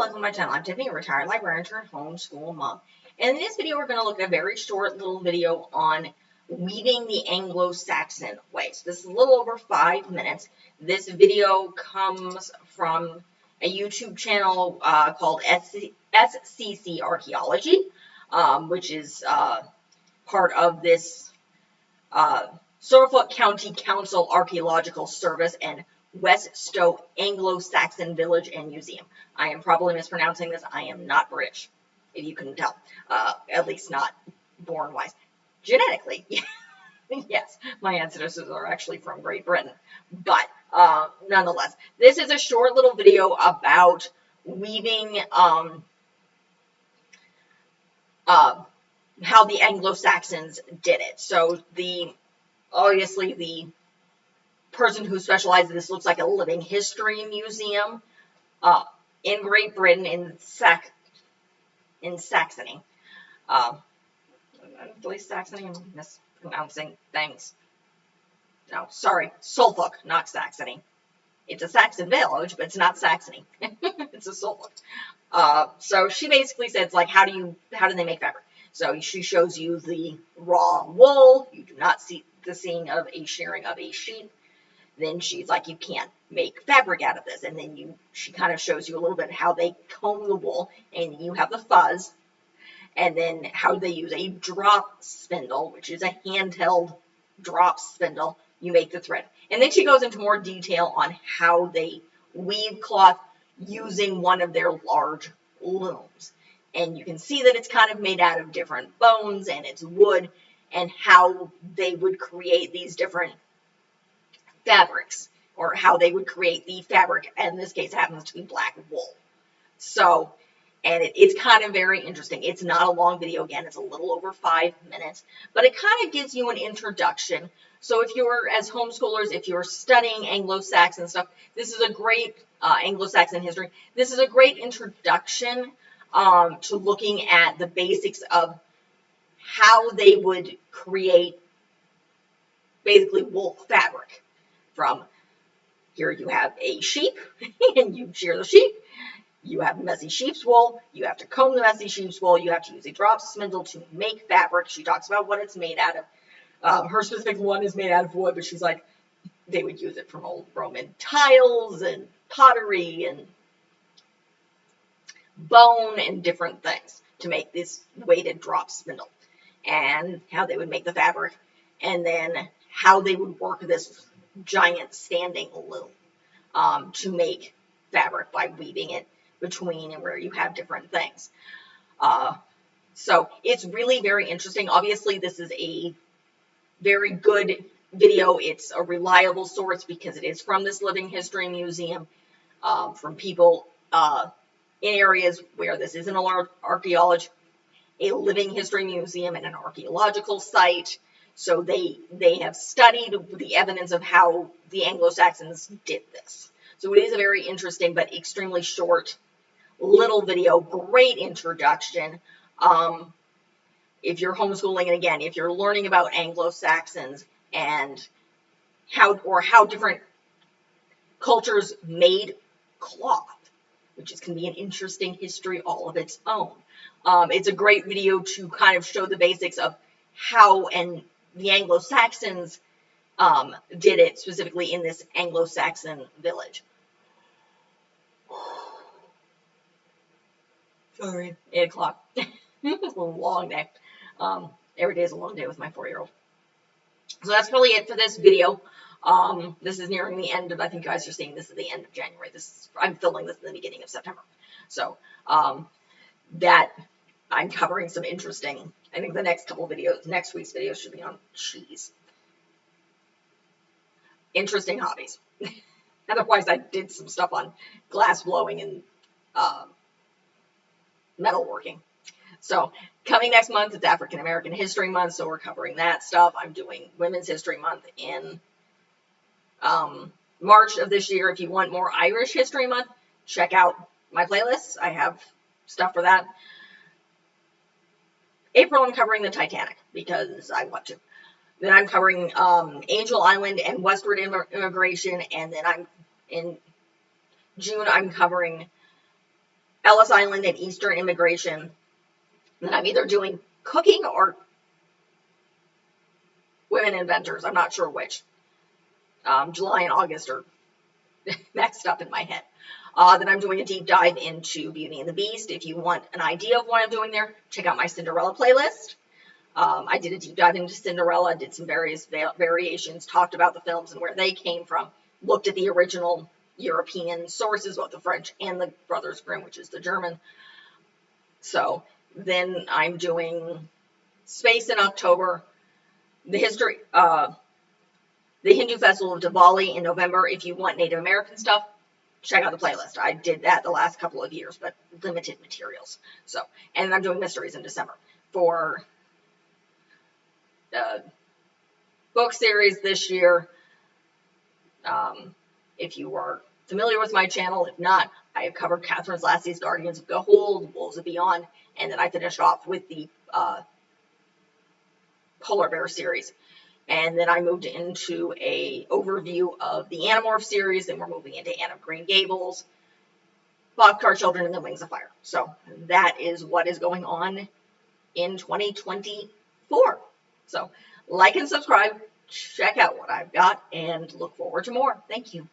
welcome to my channel. I'm Tiffany, a retired librarian turned homeschool mom. And in this video, we're going to look at a very short little video on weaving the Anglo-Saxon way. So this is a little over 5 minutes. This video comes from a YouTube channel called SCC Archaeology, which is part of this Suffolk County Council Archaeological Service and West Stowe Anglo-Saxon Village and Museum. I am probably mispronouncing this. I am not British, if you couldn't tell. At least not born-wise. Genetically, yes, my ancestors are actually from Great Britain. But nonetheless, this is a short little video about weaving how the Anglo-Saxons did it. So obviously the person who specialized in this looks like a living history museum in Great Britain in Saxony. Really Saxony? I'm mispronouncing things. No, sorry, Suffolk, not Saxony. It's a Saxon village, but it's not Saxony. It's a Suffolk. So she basically says, like, how do they make fabric? So she shows you the raw wool. You do not see the seeing of a shearing of a sheep. Then she's like, you can't make fabric out of this. And then she kind of shows you a little bit how they comb the wool, and you have the fuzz, and then how they use a drop spindle, which is a handheld drop spindle. You make the thread. And then she goes into more detail on how they weave cloth using one of their large looms. And you can see that it's kind of made out of different bones, and it's wood, and how they would create these different fabrics, or how they would create the fabric. And in this case, it happens to be black wool. So, and it's kind of very interesting. It's not a long video. Again, it's a little over 5 minutes, but it kind of gives you an introduction. So if you're, as homeschoolers, if you're studying Anglo-Saxon stuff, this is a great Anglo-Saxon history. This is a great introduction to looking at the basics of how they would create basically wool fabric. From here, you have a sheep, and you shear the sheep. You have messy sheep's wool. You have to comb the messy sheep's wool. You have to use a drop spindle to make fabric. She talks about what it's made out of. Her specific one is made out of wood, but she's like, they would use it from old Roman tiles and pottery and bone and different things to make this weighted drop spindle, and how they would make the fabric, and then how they would work this giant standing loom to make fabric by weaving it between and where you have different things. So it's really very interesting. Obviously, this is a very good video. It's a reliable source because it is from this living history museum, from people in areas where this isn't an archaeology, a living history museum and an archaeological site. So they have studied the evidence of how the Anglo-Saxons did this. So it is a very interesting but extremely short little video. Great introduction. If you're homeschooling, and again, if you're learning about Anglo-Saxons and how different cultures made cloth, which can be an interesting history all of its own. It's a great video to kind of show the basics of how the Anglo-Saxons did it, specifically in this Anglo-Saxon village. Sorry, 8 o'clock. It's a long day. Every day is a long day with my 4-year-old. So that's probably it for this video. This is nearing the end of, I think you guys are seeing this at the end of January. I'm filming this in the beginning of September. So that I'm covering some interesting, I think the next couple of videos, next week's videos should be on cheese. Interesting hobbies. Otherwise, I did some stuff on glass blowing and metalworking. So coming next month, it's African American History Month, so we're covering that stuff. I'm doing Women's History Month in March of this year. If you want more Irish History Month, check out my playlists. I have stuff for that. April, I'm covering the Titanic because I want to. Then I'm covering Angel Island and westward immigration, and then in June I'm covering Ellis Island and Eastern immigration. Then I'm either doing cooking or women inventors. I'm not sure which. July and August are mixed up in my head. Then I'm doing a deep dive into Beauty and the Beast. If you want an idea of what I'm doing there, check out my Cinderella playlist. I did a deep dive into Cinderella, did some various variations, talked about the films and where they came from, looked at the original European sources, both the French and the Brothers Grimm, which is the German. So then I'm doing space in October, the history, the Hindu Festival of Diwali in November. If you want Native American stuff, check out the playlist. I did that the last couple of years, but limited materials. So, and I'm doing mysteries in December for book series this year. If you are familiar with my channel, if not, I have covered Catherine Lassie's Guardians of Gold, Wolves of Beyond, and then I finish off with the Polar Bear series. And then I moved into a overview of the Animorph series, and we're moving into Anne of Green Gables, Boxcar Children, and the Wings of Fire. So that is what is going on in 2024. So like and subscribe, check out what I've got, and look forward to more. Thank you.